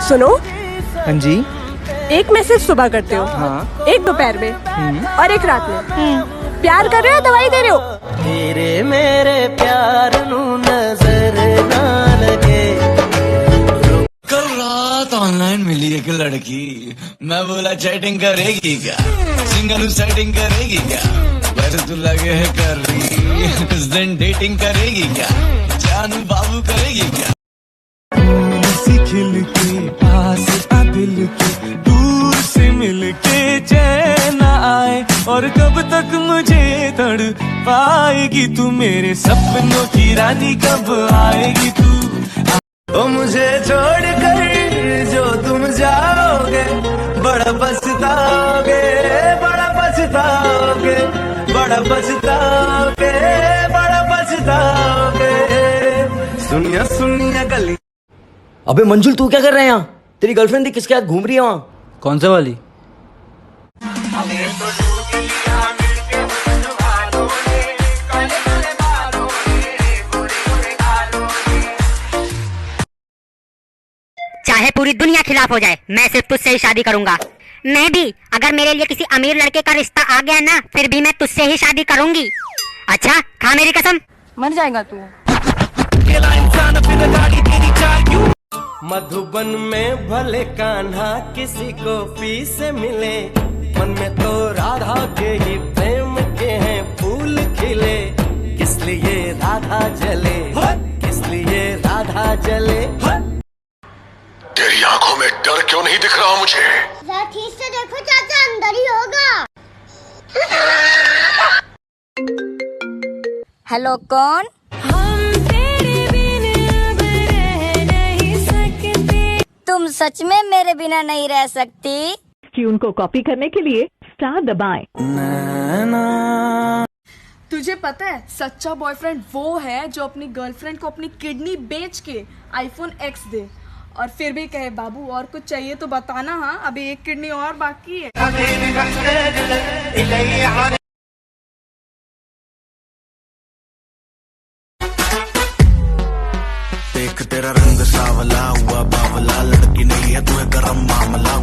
सुनो, हाँ जी। एक मैसेज सुबह करते हो, हाँ। एक दोपहर में और एक रात में। प्यार कर रहे हो, दवाई दे रहे हो? तेरे मेरे प्यार नू नजर ना लगे। कल रात ऑनलाइन मिली एक लड़की, मैं बोला चैटिंग करेगी क्या, सिंगल सेटिंग करेगी क्या, वैसे तो लगे है कर रही, उस दिन डेटिंग करेगी क्या, जानू बाबू करेगी क्या। खिल के पास आ दिल के, दूर से मिल के चैन आए, और कब तक मुझे तड़ पाएगी तू, मेरे सपनों की रानी कब आएगी तू। ओ मुझे छोड़ कर जो तुम जाओगे, बड़ा पछताओगे, बड़ा पछताओगे, बड़ा पछताओगे, बड़ा पछताओगे। सुनिया सुनिया गली। अबे मंजुल, तू क्या कर रहा है यहाँ? तेरी गर्लफ्रेंड थी, किसके साथ घूम रही है वहाँ? कौन सा वाली? चाहे पूरी दुनिया खिलाफ हो जाए, मैं सिर्फ तुझसे ही शादी करूंगा। मैं भी, अगर मेरे लिए किसी अमीर लड़के का रिश्ता आ गया ना, फिर भी मैं तुझसे ही शादी करूंगी। अच्छा, खा मेरी कसम। मर जाएगा तू। मधुबन में भले कान्हा किसी को पी से मिले, मन में तो राधा के ही प्रेम के हैं फूल खिले। किस लिए राधा जले, किस लिए राधा जले। तेरी आंखों में डर क्यों नहीं दिख रहा मुझे? जरा ठीक से देखो चाचा, अंदर ही होगा। हेलो, कौन? तुम सच में मेरे बिना नहीं रह सकती? ट्यून को कॉपी करने के लिए स्टार दबाएं। तुझे पता है, सच्चा बॉयफ्रेंड वो है जो अपनी गर्लफ्रेंड को अपनी किडनी बेच के iPhone X दे, और फिर भी कहे बाबू और कुछ चाहिए तो बताना, हाँ अभी एक किडनी और बाकी है। देख तेरा रंग सावला हुआ बावला, लड़की नहीं है तू है गरम मामला।